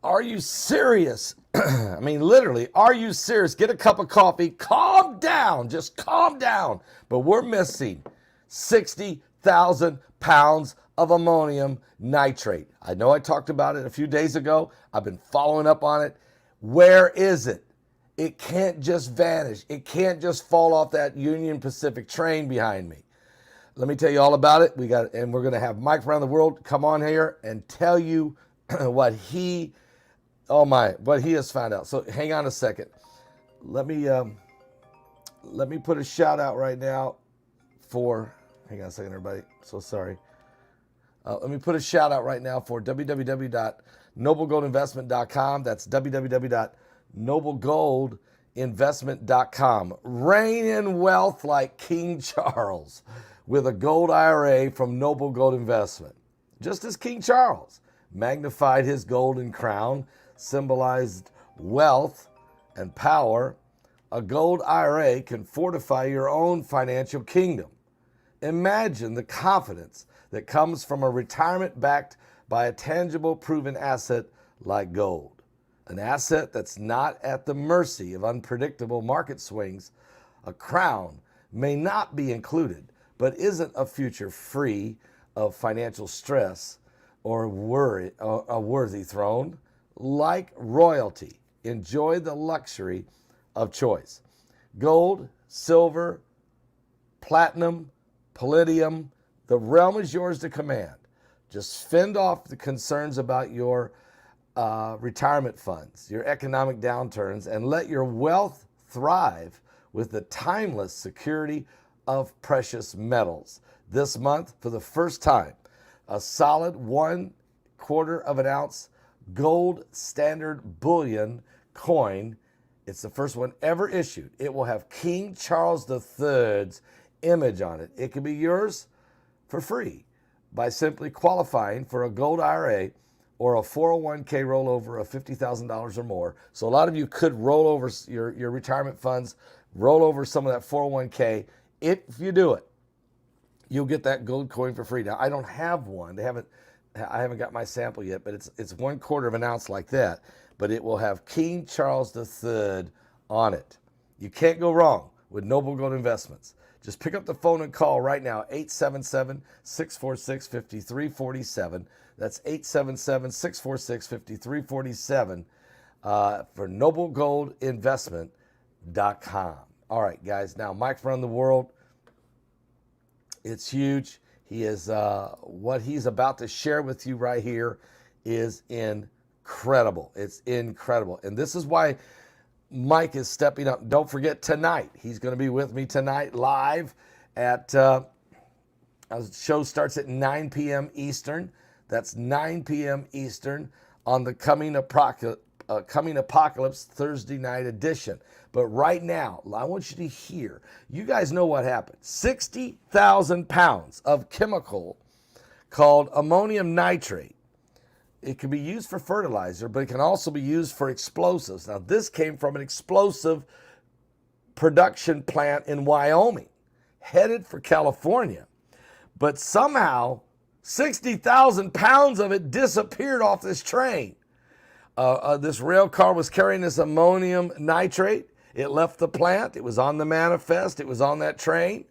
Are you serious? I mean, literally, are you serious? Get a cup of coffee, calm down, just calm down. But we're missing 60,000 pounds of ammonium nitrate. I know I talked about it a few days ago. I've been following up on it. Where is it? It can't just vanish. It can't just fall off that Union Pacific train behind me. Let me tell you all about it. We're going to have Mike from around the world come on here and tell you what he has found out. So hang on a second. Let me put a shout out right now for. Hang on a second, everybody. So sorry. Let me put a shout out right now for www.noblegoldinvestment.com. That's www.noblegoldinvestment.com. Reign in wealth like King Charles with a gold IRA from Noble Gold Investment. Just as King Charles magnified his golden crown, symbolized wealth and power, a gold IRA can fortify your own financial kingdom. Imagine the confidence that comes from a retirement backed by a tangible, proven asset like gold. An asset that's not at the mercy of unpredictable market swings. A crown may not be included, but isn't a future free of financial stress or worry, a worthy throne. Like royalty, enjoy the luxury of choice. Gold, silver, platinum, palladium, the realm is yours to command. Just fend off the concerns about your retirement funds, your economic downturns, and let your wealth thrive with the timeless security of precious metals. This month, for the first time, a solid 1/4 of an ounce gold standard bullion coin. It's the first one ever issued. It will have King Charles III's image on it. It can be yours for free by simply qualifying for a gold IRA or a 401k rollover of $50,000 or more. So a lot of you could roll over your retirement funds, roll over some of that 401k. If you do it, you'll get that gold coin for free. Now, I don't have one. I haven't got my sample yet, but it's 1/4 of an ounce like that. But it will have King Charles III on it. You can't go wrong with Noble Gold Investments. Just pick up the phone and call right now, 877-646-5347. That's 877-646-5347 for noblegoldinvestment.com. All right, guys. Now, Mike from around the world, it's huge. He is what he's about to share with you right here is incredible. It's incredible. And this is why Mike is stepping up. Don't forget tonight. He's going to be with me tonight live at the show starts at 9 p.m. Eastern. That's 9 p.m. Eastern on the Coming Apocalypse Thursday night edition. But right now, I want you to hear. You guys know what happened. 60,000 pounds of chemical called ammonium nitrate. It can be used for fertilizer, but it can also be used for explosives. Now, this came from an explosive production plant in Wyoming, headed for California. But somehow, 60,000 pounds of it disappeared off this train. This rail car was carrying this ammonium nitrate. It left the plant. It was on the manifest. It was on that train.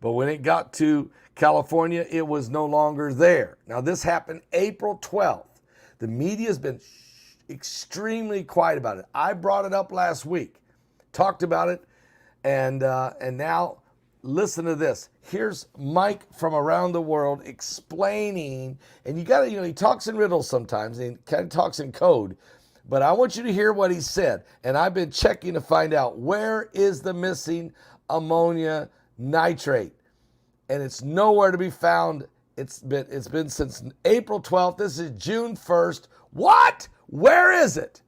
But when it got to California, it was no longer there. Now, this happened April 12th. The media has been extremely quiet about it. I brought it up last week, talked about it, and now listen to this. Here's Mike from around the world explaining, and you got to, he talks in riddles sometimes, and he kind of talks in code, but I want you to hear what he said. And I've been checking to find out where is the missing ammonia nitrate. And it's nowhere to be found. It's been since April 12th. This is June 1st. What? Where is it?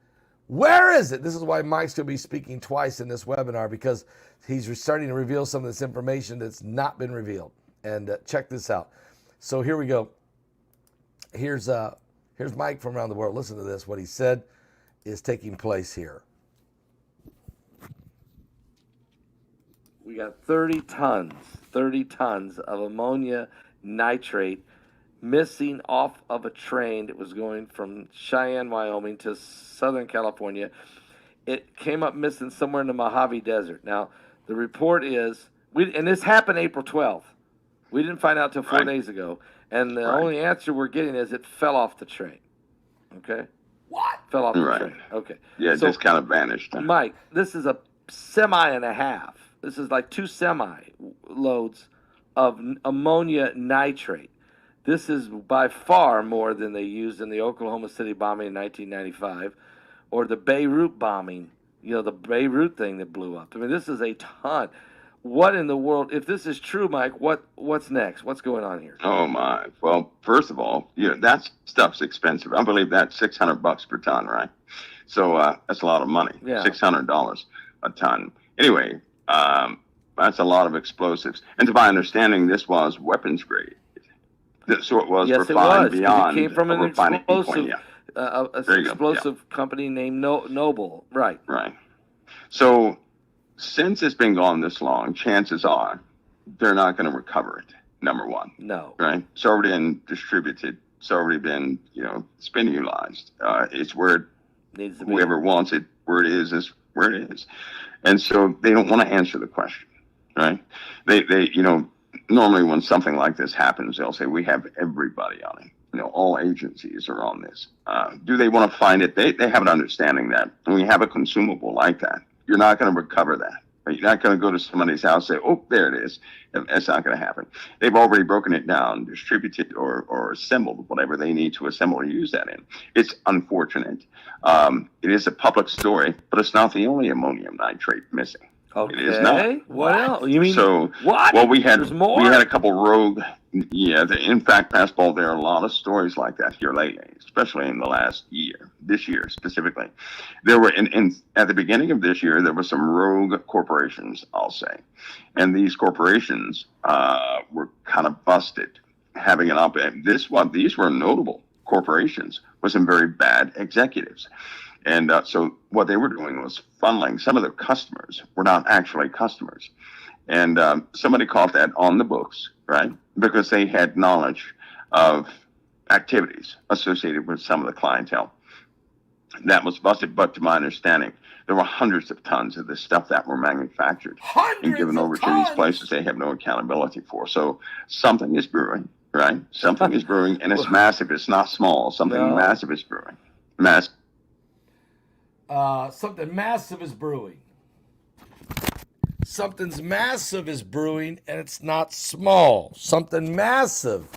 Where is it? This is why Mike's going to be speaking twice in this webinar, because he's starting to reveal some of this information that's not been revealed. And check this out. So here we go. Here's Mike from around the world. Listen to this. What he said is taking place here. We got 30 tons of ammonia nitrate missing off of a train that was going from Cheyenne, Wyoming to Southern California. It came up missing somewhere in the Mojave Desert. Now, the report is, and this happened April 12th. We didn't find out till 4 days ago. And the only answer we're getting is it fell off the train. Okay? What? Fell off the train. Okay. Yeah, it just kind of vanished. Mike, this is a semi and a half. This is like 2 semi loads of ammonia nitrate. This is by far more than they used in the Oklahoma City bombing in 1995 or the Beirut bombing, the Beirut thing that blew up. I mean, this is a ton. What in the world, if this is true, Mike, what's next? What's going on here? Oh, my. Well, first of all, that stuff's expensive. I believe that's $600 per ton, right? So that's a lot of money. Yeah. $600 a ton. Anyway, that's a lot of explosives. And to my understanding, this was weapons grade. So it was refined beyond. It came from an explosive company named Noble. Right. Right. So since it's been gone this long, chances are they're not going to recover it, number one. No. Right? It's already been distributed. It's already been, it's been utilized. It's where it needs to be. Whoever wants it, where it is where it is. And so they don't want to answer the question, right? They normally when something like this happens, they'll say, we have everybody on it. All agencies are on this. Do they want to find it? They have an understanding that when we have a consumable like that, you're not going to recover that. You're not going to go to somebody's house and say, oh, there it is. That's not going to happen. They've already broken it down, distributed or assembled whatever they need to assemble or use that in. It's unfortunate. It is a public story, but it's not the only ammonium nitrate missing. Okay. It is not. What else? You mean so? What? Well, we had more? We had a couple rogue. Yeah, in fact, Fastball, there are a lot of stories like that here lately, especially in the last year. This year specifically, there were at the beginning of this year there were some rogue corporations, I'll say, and these corporations were kind of busted, having an op-ed. These were notable corporations with some very bad executives. And so what they were doing was funneling. Some of their customers were not actually customers. And somebody caught that on the books, right? Because they had knowledge of activities associated with some of the clientele. That was busted. But to my understanding, there were hundreds of tons of this stuff that were manufactured and given over to these places they have no accountability for. So something is brewing, right? Something is brewing, and it's massive. It's not small. Something massive is brewing. Massive. Something massive is brewing. Something's massive is brewing, and it's not small. Something massive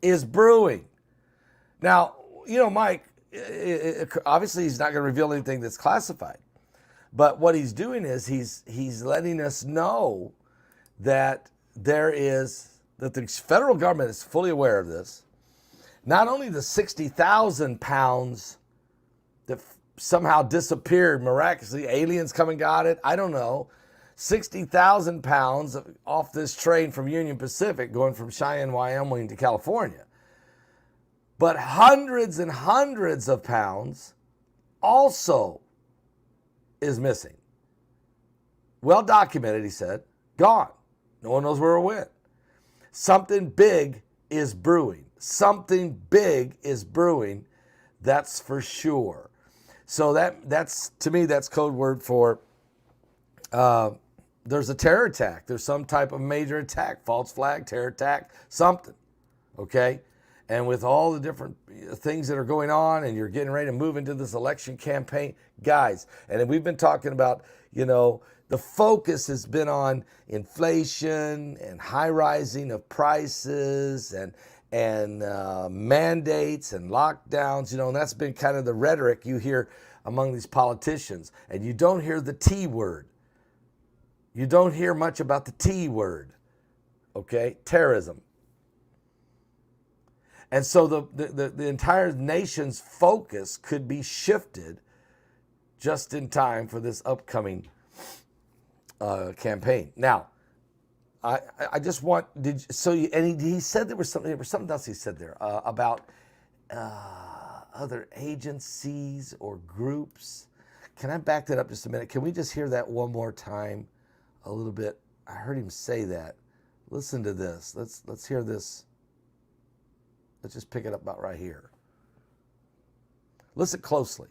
is brewing. Now, Mike, obviously he's not going to reveal anything that's classified. But what he's doing is he's letting us know that the federal government is fully aware of this. Not only the 60,000 pounds that somehow disappeared miraculously, aliens come and got it, I don't know. 60,000 pounds off this train from Union Pacific going from Cheyenne, Wyoming to California. But hundreds and hundreds of pounds also is missing. Well documented, he said. Gone. No one knows where it went. Something big is brewing. Something big is brewing. That's for sure. So that's to me, that's code word for there's a terror attack. There's some type of major attack, false flag, terror attack, something. Okay? And with all the different things that are going on and you're getting ready to move into this election campaign, guys, and we've been talking about, the focus has been on inflation and high rising of prices and mandates and lockdowns, and that's been kind of the rhetoric you hear among these politicians. And you don't hear the T word. You don't hear much about the T word, okay? Terrorism. And so the entire nation's focus could be shifted just in time for this upcoming campaign. Now, I just want he said there was something else he said there about other agencies or groups. Can I back that up just a minute? Can we just hear that one more time a little bit? I heard him say that. Listen to this. Let's hear this. Let's just pick it up about right here. Listen closely.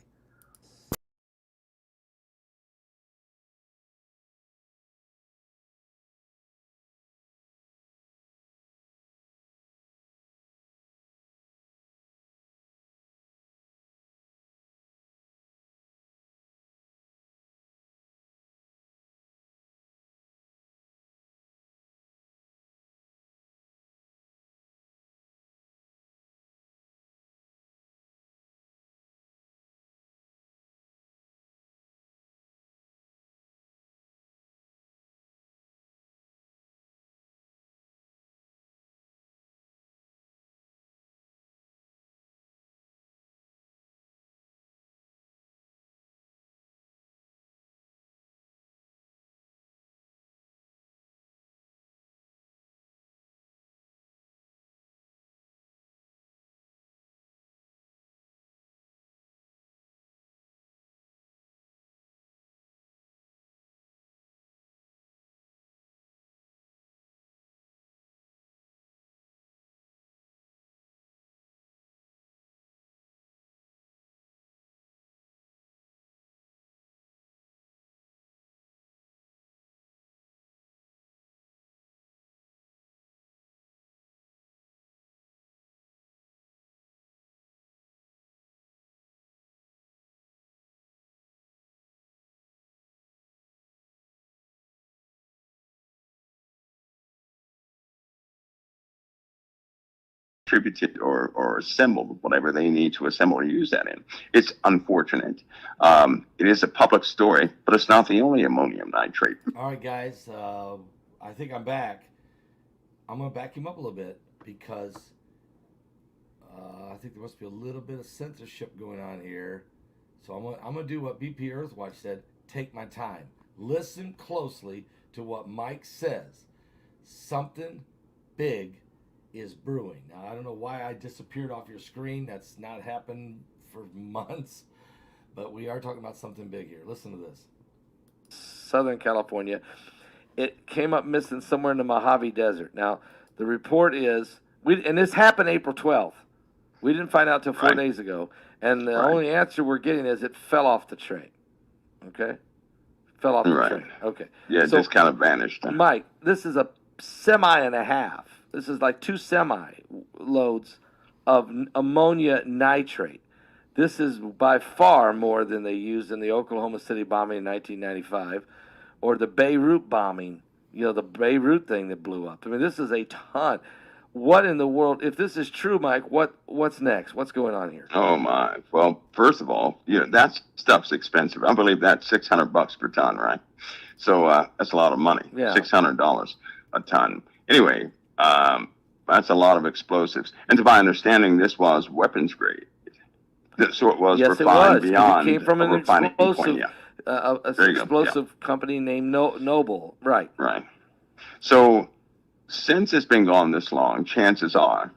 Distributed or assembled whatever they need to assemble or use that in. It's unfortunate. It is a public story, but it's not the only ammonium nitrate. All right, guys. I think I'm back. I'm going to back him up a little bit because I think there must be a little bit of censorship going on here. So I'm going to do what BP Earthwatch said. Take my time. Listen closely to what Mike says. Something big is brewing. Now, I don't know why I disappeared off your screen. That's not happened for months. But we are talking about something big here. Listen to this. Southern California. It came up missing somewhere in the Mojave Desert. Now, the report is, and this happened April 12th. We didn't find out till 4 days ago. And the only answer we're getting is it fell off the train. Okay? Fell off the train. Okay. Yeah, it just kind of vanished. Mike, this is a semi and a half. This is like 2 semi loads of ammonia nitrate. This is by far more than they used in the Oklahoma City bombing in 1995 or the Beirut bombing, the Beirut thing that blew up. I mean, this is a ton. What in the world, if this is true, Mike, what's next? What's going on here? Oh, my. Well, first of all, that stuff's expensive. I believe that's $600 per ton, right? So that's a lot of money. Yeah. $600 a ton. Anyway, that's a lot of explosives. And to my understanding, this was weapons grade. So it was refined beyond it came from an refining explosive, point. Yeah. explosive company named Noble. Right. Right. So since it's been gone this long, chances are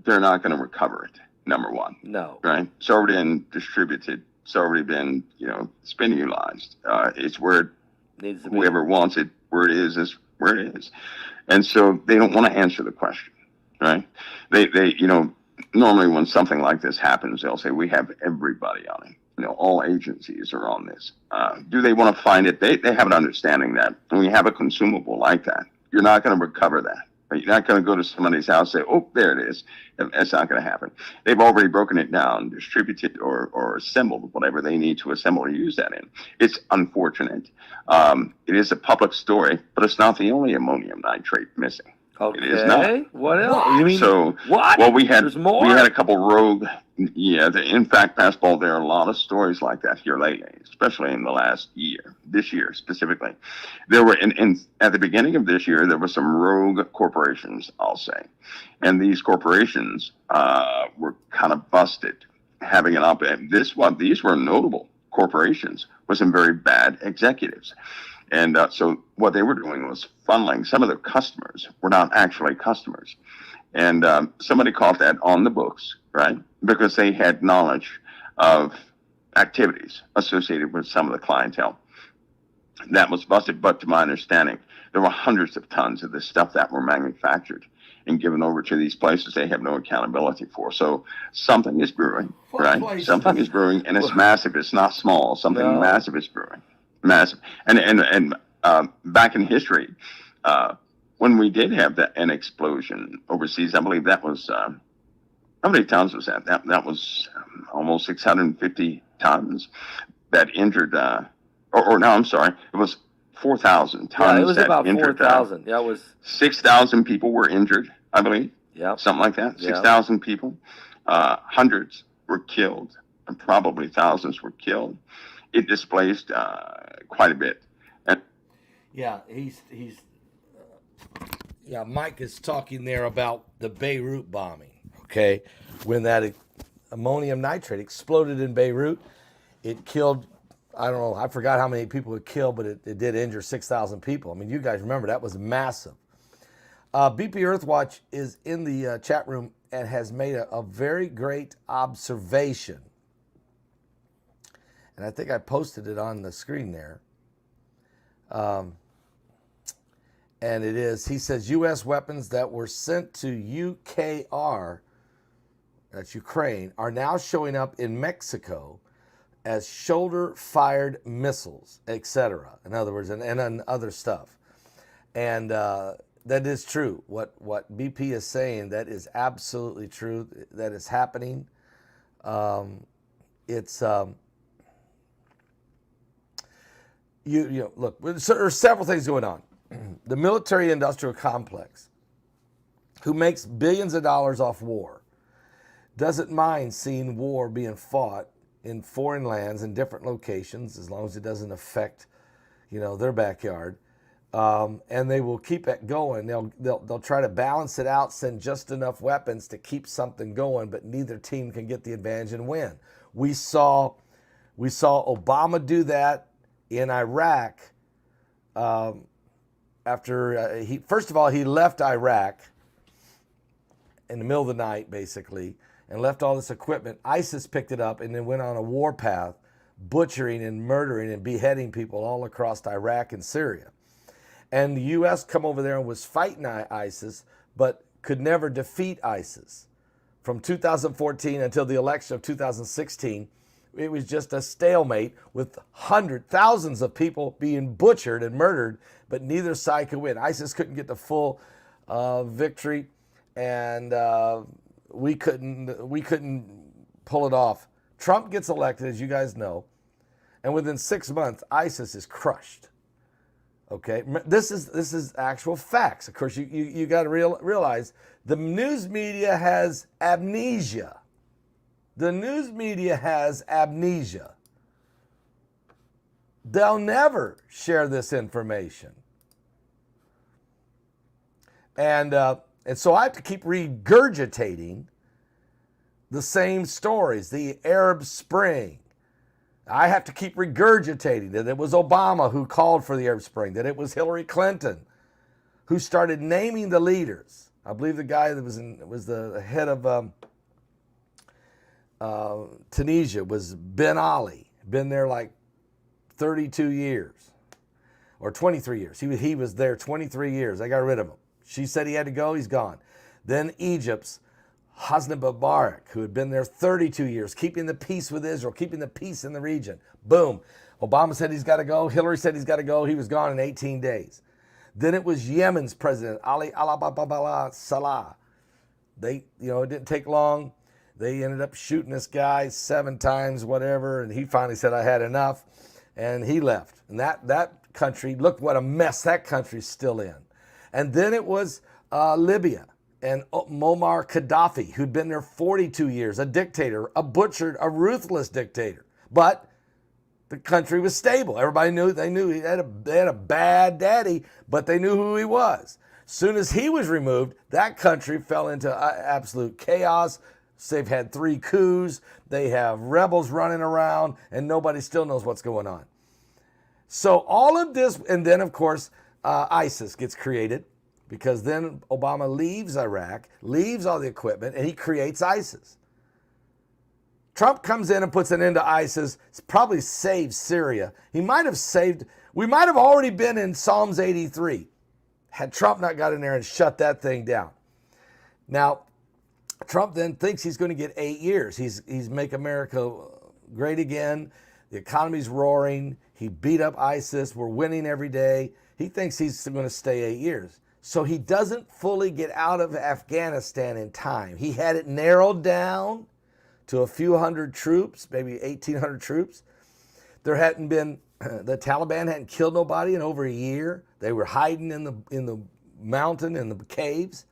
they're not going to recover it, number one. No. Right? It's already been distributed. It's already been, it's been utilized. It's where it needs to be. Whoever wants it, where it is where it is. And so they don't want to answer the question, right? They normally when something like this happens, they'll say, we have everybody on it. All agencies are on this. Do they want to find it? They have an understanding that when you have a consumable like that, you're not going to recover that. You're not going to go to somebody's house and say, oh, there it is. That's not going to happen. They've already broken it down, distributed or assembled whatever they need to assemble or use that in. It's unfortunate. It is a public story, but it's not the only ammonium nitrate missing. Okay. It is not. What else? You mean so? What? Well, we had a couple rogue. Yeah, in fact, Fastball, there are a lot of stories like that here lately, especially in the last year. This year specifically, there were at the beginning of this year there were some rogue corporations, I'll say, and these corporations were kind of busted, having an op-ed. These were notable corporations with some very bad executives. And so what they were doing was funneling. Some of their customers were not actually customers. And somebody caught that on the books, right? Because they had knowledge of activities associated with some of the clientele. That was busted. But to my understanding, there were hundreds of tons of this stuff that were manufactured. and given over to these places they have no accountability for. So something is brewing, What right? places? Something is brewing, and it's massive. It's not small. Something No. massive is brewing, massive. And back in history, when we did have an explosion overseas, I believe that was how many tons was that? That was almost 650 tons that injured. Or no, I'm sorry, it was 4,000 tons. Yeah, it was that about injured, 4,000. Yeah, it was 6,000 people were injured, I believe. Yeah, Something like that. Yeah. 6,000 people. Hundreds were killed, and probably thousands were killed. It displaced quite a bit. And Yeah, Mike is talking there about the Beirut bombing, okay? When that ammonium nitrate exploded in Beirut, it killed, I don't know, I forgot how many people it killed, but it did injure 6,000 people. I mean, you guys remember that was massive. BP Earthwatch is in the chat room and has made a very great observation. And I think I posted it on the screen there. And it is, he says, U.S. weapons that were sent to UKR, that's Ukraine, are now showing up in Mexico as shoulder-fired missiles, etc. In other words, and other stuff. And that is true. What BP is saying, that is absolutely true. That is happening. It's you know, look, there's several things going on. The military-industrial complex, who makes billions of dollars off war, doesn't mind seeing war being fought in foreign lands in different locations, as long as it doesn't affect, their backyard. And they will keep it going. They'll try to balance it out, send just enough weapons to keep something going, but neither team can get the advantage and win. We saw Obama do that in Iraq. After he left Iraq in the middle of the night, basically, and left all this equipment. ISIS picked it up and then went on a war path, butchering and murdering and beheading people all across Iraq and Syria. And the U.S. come over there and was fighting ISIS, but could never defeat ISIS. From 2014 until the election of 2016, it was just a stalemate with thousands of people being butchered and murdered, but neither side could win. ISIS couldn't get the full victory, and we couldn't pull it off. Trump gets elected, as you guys know, and within 6 months, ISIS is crushed. Okay, this is actual facts. Of course, you got to realize the news media has amnesia. The news media has amnesia. They'll never share this information. And so I have to keep regurgitating the same stories, the Arab Spring. I have to keep regurgitating that it was Obama who called for the Arab Spring, that it was Hillary Clinton who started naming the leaders. I believe the guy that was the head of Tunisia was Ben Ali, been there like 32 years or 23 years. He was there 23 years. They got rid of him. She said he had to go, he's gone. Then Egypt's Hosni Mubarak, who had been there 32 years, keeping the peace with Israel, keeping the peace in the region. Boom. Obama said he's got to go. Hillary said he's got to go. He was gone in 18 days. Then it was Yemen's president, Ali Salah. It didn't take long. They ended up shooting this guy 7 times, whatever, and he finally said, I had enough, and he left. And that country, look what a mess that country's still in. And then it was Libya and Muammar Gaddafi, who'd been there 42 years, a dictator, a butchered, a ruthless dictator. But the country was stable. Everybody knew they had a bad daddy, but they knew who he was. Soon as he was removed, that country fell into absolute chaos. They've had 3 coups. They have rebels running around, and nobody still knows what's going on. So all of this, and then, of course, ISIS gets created, because then Obama leaves Iraq, leaves all the equipment, and he creates ISIS. Trump comes in and puts an end to ISIS, probably saves Syria. We might have already been in Psalms 83 had Trump not got in there and shut that thing down. Now, Trump then thinks he's going to get 8 years. He's make America great again. The economy's roaring. He beat up ISIS. We're winning every day. He thinks he's going to stay 8 years. So he doesn't fully get out of Afghanistan in time. He had it narrowed down to a few hundred troops, maybe 1,800 troops. There hadn't been, the Taliban hadn't killed nobody in over a year. They were hiding in the mountain, in the caves.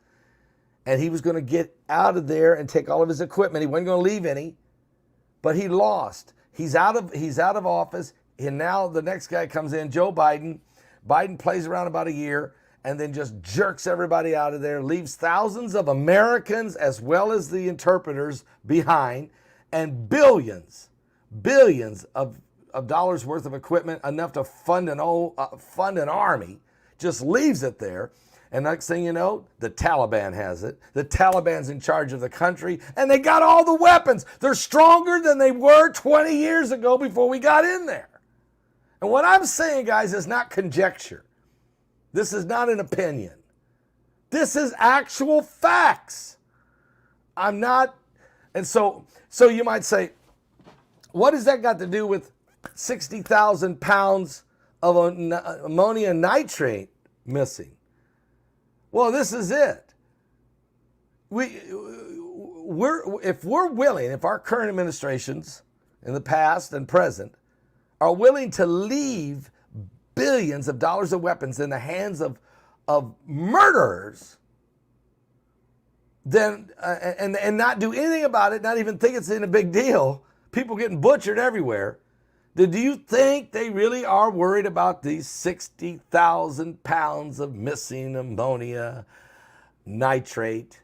And he was going to get out of there and take all of his equipment. He wasn't going to leave any, but he lost. He's out of office, and now the next guy comes in, Joe Biden. Biden plays around about a year and then just jerks everybody out of there, leaves thousands of Americans as well as the interpreters behind, and billions of dollars worth of equipment, enough to fund an army, just leaves it there. And next thing you know, the Taliban has it. The Taliban's in charge of the country, and they got all the weapons. They're stronger than they were 20 years ago before we got in there. And what I'm saying, guys, is not conjecture. This is not an opinion. This is actual facts. I'm not, and so you might say, what has that got to do with 60,000 pounds of ammonium nitrate missing? Well, this is it. If we're willing, if our current administrations in the past and present are willing to leave billions of dollars of weapons in the hands of murderers, then and not do anything about it, not even think it's in a big deal, people getting butchered everywhere, then do you think they really are worried about these 60,000 pounds of missing ammonia nitrate?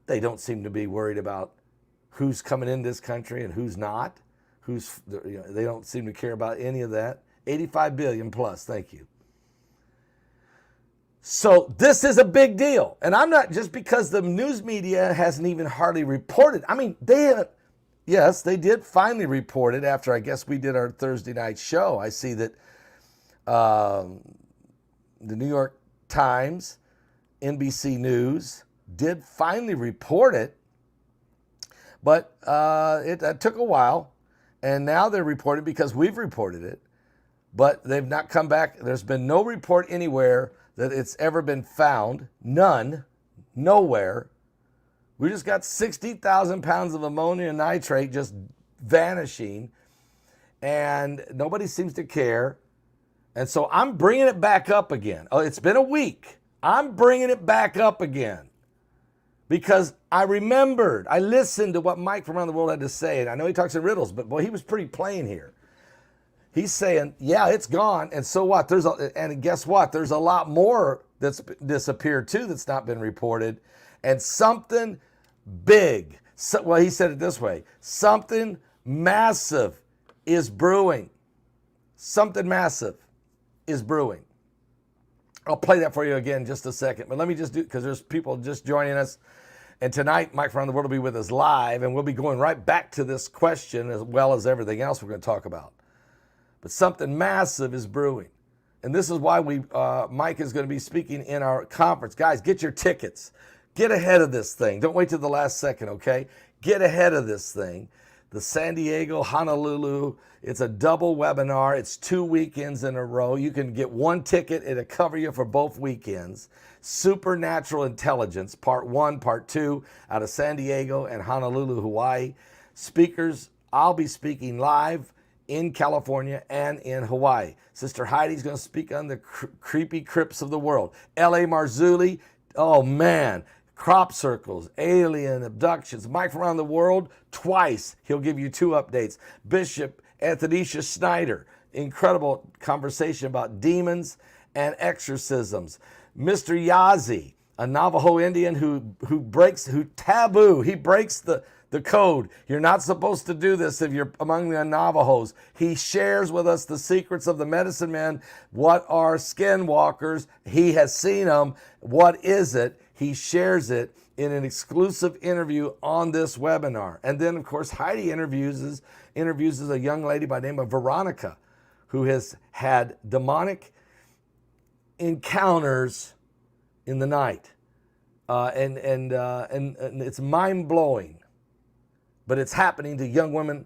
They don't seem to be worried about who's coming in this country and who's not. They don't seem to care about any of that. 85 billion plus, thank you. So this is a big deal. And I'm not, just because the news media hasn't even hardly reported. I mean, yes, they did finally report it after, I guess, we did our Thursday night show. I see that the New York Times, NBC News did finally report it, but it took a while, and now they're reporting because we've reported it, but they've not come back. There's been no report anywhere that it's ever been found. None, nowhere. We just got 60,000 pounds of ammonium nitrate just vanishing, and nobody seems to care. And so I'm bringing it back up again. Oh, it's been a week. I'm bringing it back up again because I listened to what Mike from around the world had to say, and I know he talks in riddles, but boy, he was pretty plain here. He's saying, yeah, it's gone, and so what? And guess what? There's a lot more that's disappeared too that's not been reported, and something big. Well, he said it this way: something massive is brewing. Something massive is brewing. I'll play that for you again in just a second, but let me just do, because there's people just joining us. And tonight, Mike from around the world will be with us live, and we'll be going right back to this question as well as everything else we're going to talk about. But something massive is brewing. And this is why Mike is going to be speaking in our conference. Guys, get your tickets. Get ahead of this thing. Don't wait till the last second, okay? Get ahead of this thing. The San Diego, Honolulu, it's a double webinar. It's 2 weekends in a row. You can get one ticket. It'll cover you for both weekends. Supernatural Intelligence, Part 1, Part 2, out of San Diego and Honolulu, Hawaii. Speakers, I'll be speaking live in California and in Hawaii. Sister Heidi's going to speak on the creepy crypts of the world. L.A. Marzulli, oh man, crop circles, alien abductions. Mike from around the world, twice. He'll give you 2 updates. Bishop Antonisha Snyder, incredible conversation about demons and exorcisms. Mr. Yazi, a Navajo Indian who breaks the code. You're not supposed to do this if you're among the Navajos. He shares with us the secrets of the medicine men. What are skinwalkers? He has seen them. What is it? He shares it in an exclusive interview on this webinar. And then, of course, Heidi interviews a young lady by the name of Veronica, who has had demonic encounters in the night. and it's mind blowing, but it's happening to young women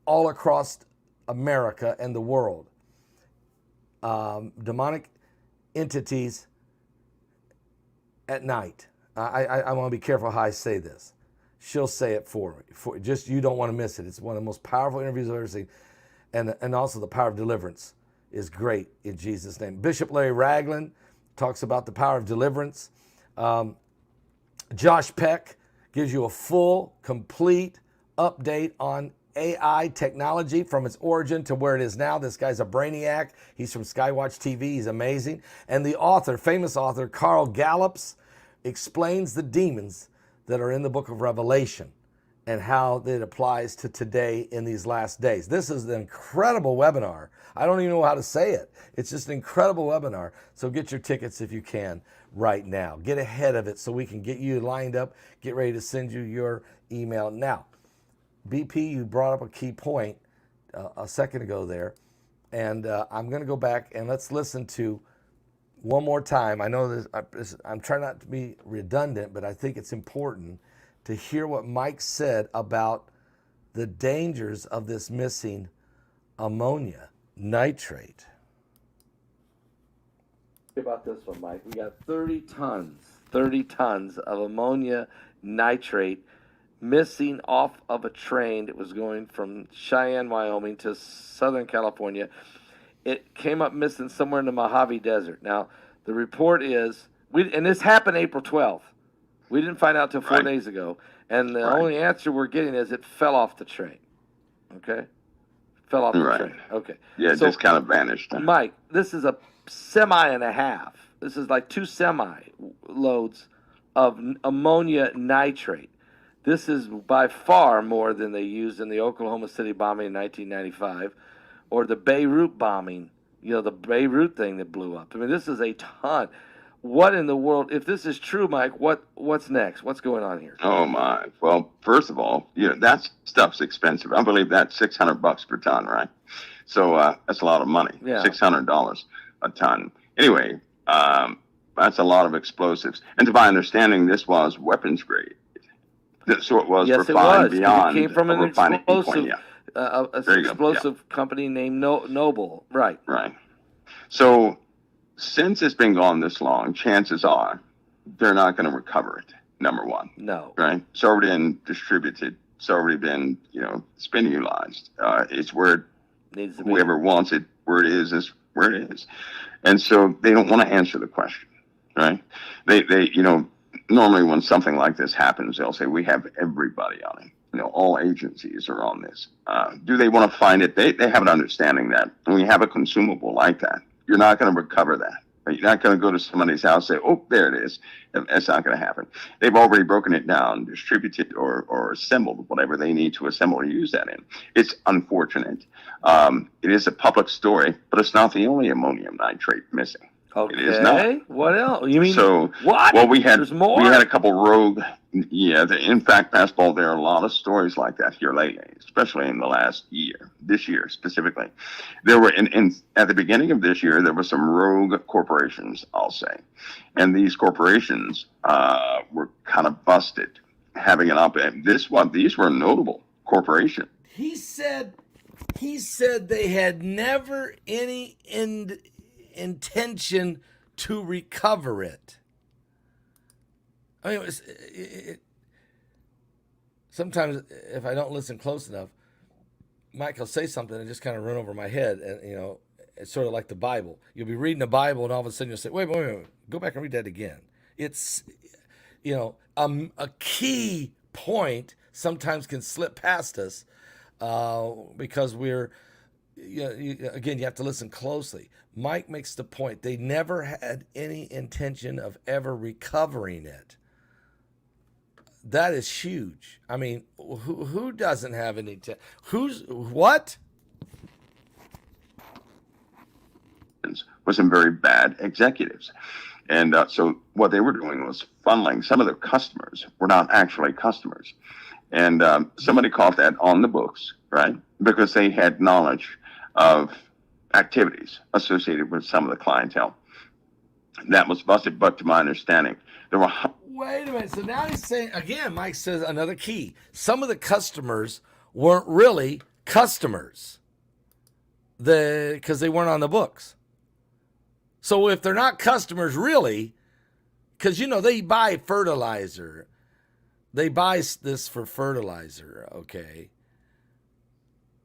all across America and the world. Demonic entities at night. I want to be careful how I say this. She'll say it for me. Just you don't want to miss it. It's one of the most powerful interviews I've ever seen, and also the power of deliverance is great in Jesus' name. Bishop Larry Ragland talks about the power of deliverance. Josh Peck gives you a full, complete update on AI technology from its origin to where it is now. This guy's a brainiac. He's from Skywatch TV. He's amazing. And the author, famous author, Carl Gallups, explains the demons that are in the book of Revelation and how it applies to today in these last days. This is an incredible webinar. I don't even know how to say it. It's just an incredible webinar. So get your tickets if you can right now. Get ahead of it so we can get you lined up, get ready to send you your email. Now, BP, you brought up a key point a second ago there, and I'm going to go back and let's listen to one more time. I know this, I'm trying not to be redundant, but I think it's important to hear what Mike said about the dangers of this missing ammonia nitrate. About this one, Mike. We got 30 tons of ammonia nitrate missing off of a train that was going from Cheyenne, Wyoming to Southern California. It came up missing somewhere in the Mojave Desert. Now, the report is, and this happened April 12th. We didn't find out till 4 days ago. And the only answer we're getting is it fell off the train. Okay? Fell off the train. Okay. Yeah, it just kind of vanished. Mike, this is a semi and a half. This is like 2 semi loads of ammonia nitrate. This is by far more than they used in the Oklahoma City bombing in 1995 or the Beirut bombing, the Beirut thing that blew up. I mean, this is a ton. What in the world, if this is true, Mike, what's next? What's going on here? Oh, my. Well, first of all, that stuff's expensive. I believe that's $600 per ton, right? So that's a lot of money, yeah. $600 a ton. Anyway, that's a lot of explosives. And to my understanding, this was weapons grade. So it was refined beyond it came from an explosive, explosive company named Noble. Right. Right. So since it's been gone this long, chances are they're not going to recover it, number one. No. Right? It's already been distributed. It's already been, it's been utilized. It's where it needs to be. Whoever wants it, where it is where it is. And so they don't want to answer the question, right? They normally when something like this happens, they'll say, we have everybody on it. All agencies are on this. Do they want to find it? They have an understanding that when you have a consumable like that, you're not going to recover that. You're not going to go to somebody's house and say, oh, there it is. That's not going to happen. They've already broken it down, distributed or assembled whatever they need to assemble or use that in. It's unfortunate. It is a public story, but it's not the only ammonium nitrate missing. Okay. It is not. What else? You mean so? What? Well, we had more? We had a couple rogue. Yeah, in fact, Pascal, there are a lot of stories like that here lately, especially in the last year. This year specifically, there were at the beginning of this year there were some rogue corporations, I'll say, and these corporations were kind of busted, having an op-ed. These were notable corporations. He said they had never any intention to recover it. I mean, sometimes if I don't listen close enough, Mike will say something and just kind of run over my head, and it's sort of like the Bible. You'll be reading the Bible, and all of a sudden you'll say, "Wait, go back and read that again." It's a key point sometimes can slip past us because we're. Again, you have to listen closely. Mike makes the point they never had any intention of ever recovering it. That is huge. I mean, who doesn't have any? Who's what? Was some very bad executives, and so what they were doing was funneling. Some of their customers were not actually customers, and somebody caught that on the books, right? Because they had knowledge of activities associated with some of the clientele. That was busted, but to my understanding, there were wait a minute. So now he's saying, again, Mike says another key. Some of the customers weren't really customers because they weren't on the books. So if they're not customers really, because, they buy fertilizer. They buy this for fertilizer, okay?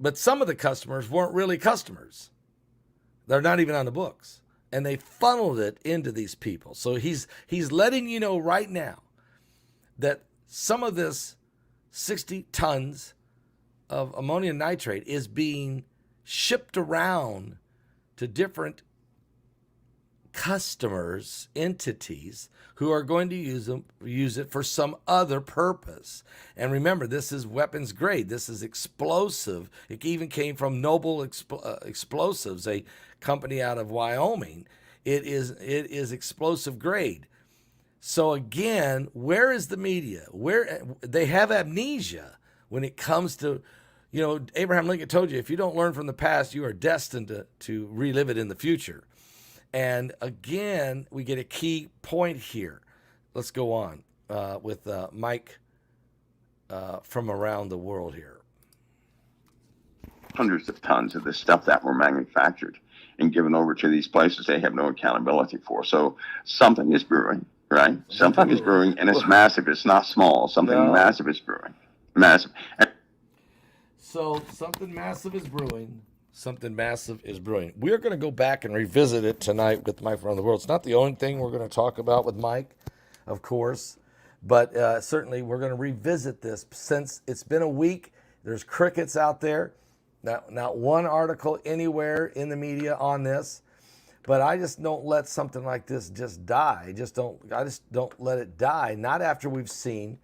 But some of the customers weren't really customers. They're not even on the books. And they funneled it into these people. So he's letting you know right now that some of this 60 tons of ammonium nitrate is being shipped around to different customers, entities who are going to use it for some other purpose. And remember, this is weapons grade. This is explosive. It even came from Noble Explosives, a company out of Wyoming. It is explosive grade. So again, where is the media? Where they have amnesia when it comes to, Abraham Lincoln told you, if you don't learn from the past, you are destined to relive it in the future. And again, we get a key point here. Let's go on with Mike from around the world here. Hundreds of tons of the stuff that were manufactured and given over to these places they have no accountability for. So something is brewing, right? Something is brewing, and it's massive. It's not small. Something massive is brewing. Massive. So something massive is brewing. Something massive is brewing. We're going to go back and revisit it tonight with Mike around the world. It's not the only thing we're going to talk about with Mike, of course, but certainly we're going to revisit this since it's been a week. There's crickets out there. Not one article anywhere in the media on this, but I just don't let something like this just die. I just don't let it die. Not after we've seen,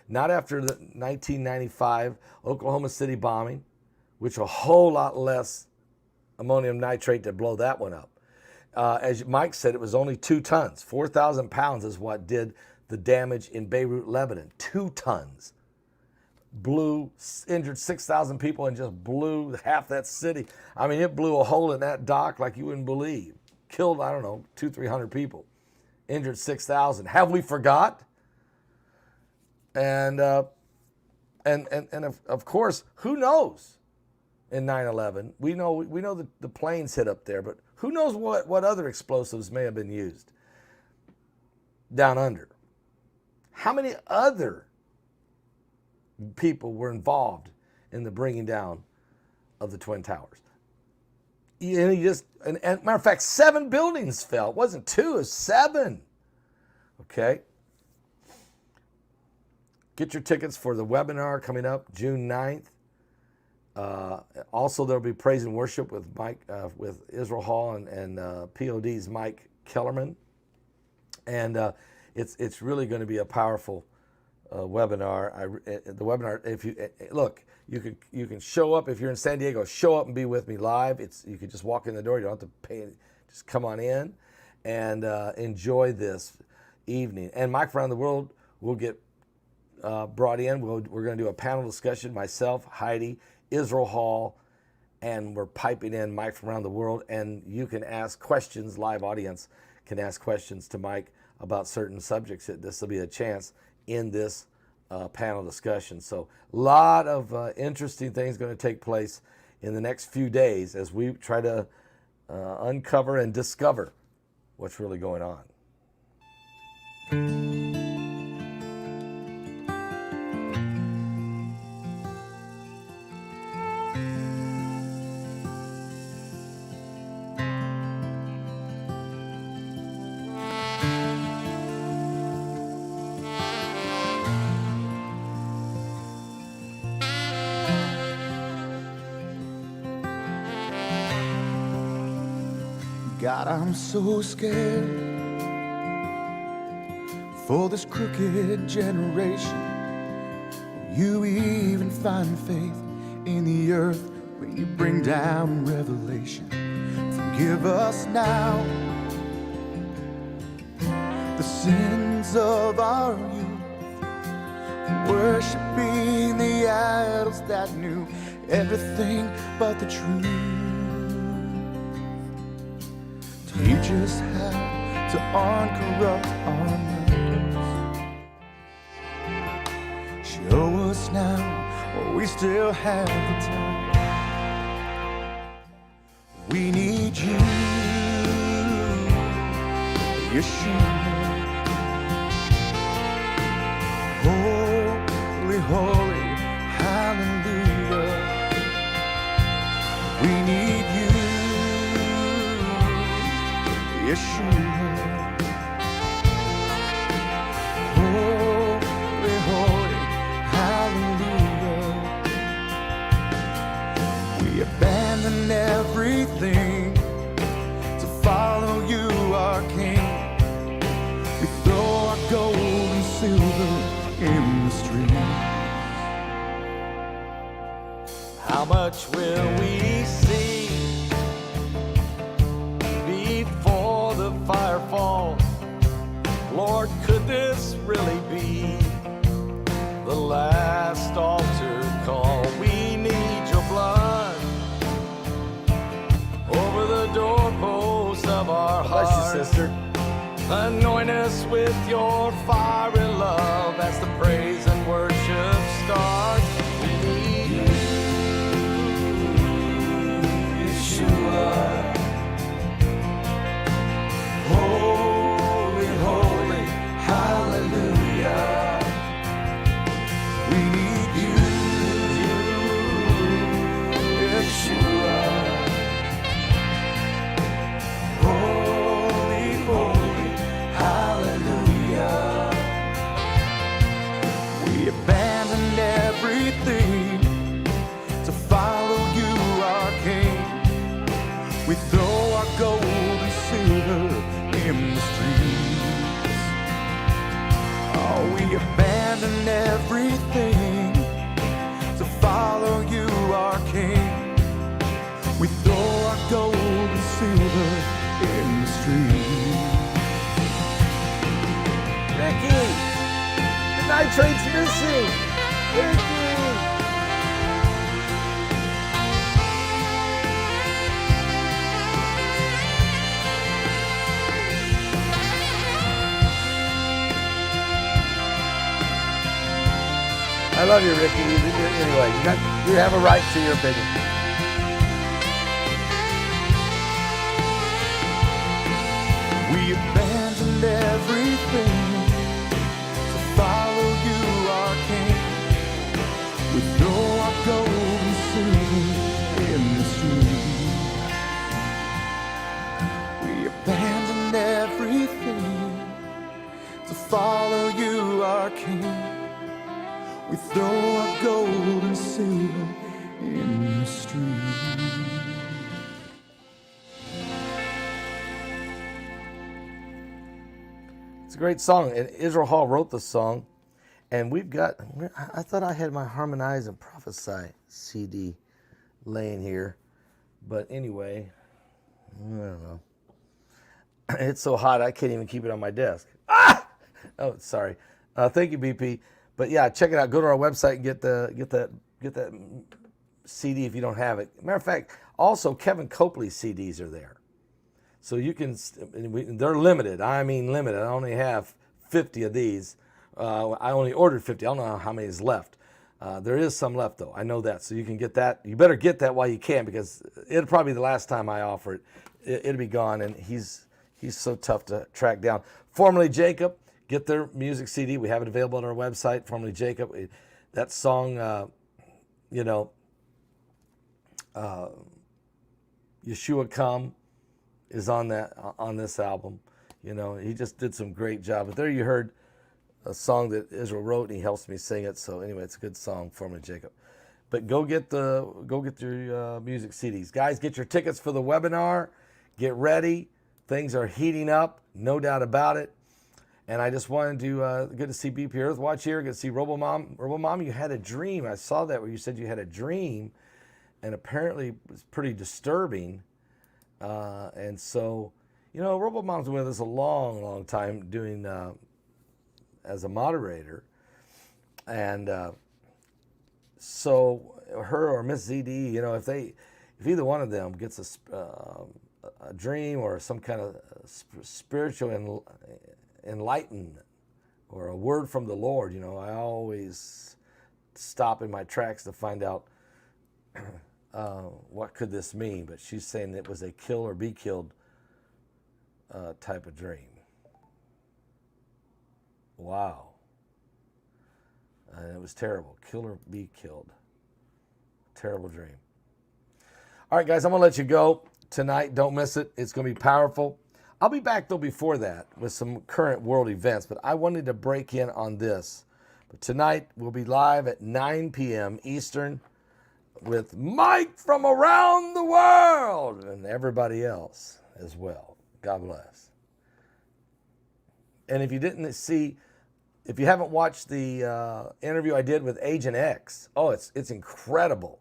not after the 1995 Oklahoma City bombing, which a whole lot less ammonium nitrate to blow that one up. As Mike said, it was only 2 tons. 4,000 pounds is what did the damage in Beirut, Lebanon. 2 tons. Injured 6,000 people and just blew half that city. I mean, it blew a hole in that dock like you wouldn't believe. Killed, 200-300 people. Injured 6,000. Have we forgot? And of course, who knows? In 9/11, we know that the planes hit up there, but who knows what other explosives may have been used down under? How many other people were involved in the bringing down of the Twin Towers? And matter of fact, 7 buildings fell. It wasn't 2, it was 7. Okay. Get your tickets for the webinar coming up June 9th. Also, there'll be praise and worship with Mike, with Israel Hall and POD's Mike Kellerman, and it's really going to be a powerful webinar. The webinar, if you look, you can show up if you're in San Diego. Show up and be with me live. You can just walk in the door. You don't have to pay. Just come on in and enjoy this evening. And Mike around the world will get brought in. We're going to do a panel discussion. Myself, Heidi, Israel Hall, and we're piping in Mike from around the world, and you can ask questions. Live audience can ask questions to Mike about certain subjects. This will be a chance in this panel discussion. So a lot of interesting things going to take place in the next few days as we try to uncover and discover what's really going on. God, I'm so scared for this crooked generation. You even find faith in the earth when you bring down revelation. Forgive us now the sins of our youth, worshiping the idols that knew everything but the truth. Teach us how to uncorrupt our minds. we still have the time. We need you, Yeshua. Holy, holy, hallelujah. We need you, Yeshua. Holy, holy, hallelujah. We abandon everything to follow you, our King. We throw our gold and silver in the stream. How much will we see before the fire falls? Lord, could this really be the last altar call? We need your blood over the doorpost of our Bless hearts. you, sister. Anoint us with your fiery love as the praise and worship starts. We need you, Yeshua. Holy, holy, hallelujah. We need you, Yeshua. holy, holy, hallelujah. We abandoned everything to follow you, our King. We throw our gold and silver in the streets. Oh, we abandoned everything to follow you, our King. We throw our gold and silver in the streets. Ricky, the nitrate's missing. Ricky. I love you, Ricky. Anyway, you have a right to your opinion. We abandoned everything to follow you, our King. We throw our gold and silver in the street. We abandoned everything to follow you, our King. We throw our gold and silver in the street. It's a great song, and Israel Hall wrote the song, and we've got, I thought I had my Harmonize and Prophesy CD laying here, but anyway, I don't know. It's so hot I can't even keep it on my desk. Ah! Oh, sorry. Thank you, BP. But yeah, check it out. Go to our website and get that CD if you don't have it. Matter of fact, also Kevin Copley's CDs are there. So you can, they're limited. I mean limited. I only have 50 of these. I only ordered 50. I don't know how many is left. There is some left though. I know that. So you can get that. You better get that while you can, because it'll probably be the last time I offer it. It'll be gone, and he's so tough to track down. Formerly Jacob, get their music CD. We have it available on our website. Formerly Jacob. That song, Yeshua Come, is on this album. You know, he just did some great job. But there you heard a song that Israel wrote, and he helps me sing it. So anyway, it's a good song, Formerly Jacob. But go get your music CDs, guys. Get your tickets for the webinar. Get ready. Things are heating up, no doubt about it. And I just wanted to good to see BP Earthwatch here. Good to see RoboMom. RoboMom, you had a dream. I saw that where you said you had a dream, and apparently it was pretty disturbing. And so, you know, RoboMom's been with us a long, long time doing as a moderator. And so her or Miss ZD, you know, if either one of them gets a dream or some kind of spiritual enlightenment or a word from the Lord, you know, I always stop in my tracks to find out what could this mean. But she's saying it was a kill or be killed type of dream. Wow. And it was terrible. Kill or be killed. Terrible dream. All right, guys, I'm going to let you go tonight. Don't miss it. It's going to be powerful. I'll be back, though, before that with some current world events, but I wanted to break in on this. But tonight, we'll be live at 9 p.m. Eastern with Mike from around the world and everybody else as well. God bless. And if you didn't see, if you haven't watched the interview I did with Agent X, it's incredible.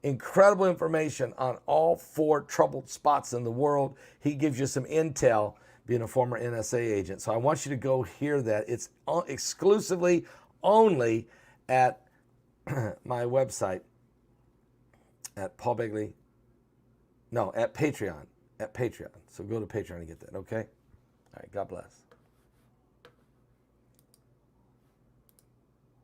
Incredible information on all 4 troubled spots in the world. He gives you some intel, being a former NSA agent. So I want you to go hear that. It's exclusively only at my website at Paul Begley. No, at Patreon. At Patreon. So go to Patreon and get that, okay? All right, God bless.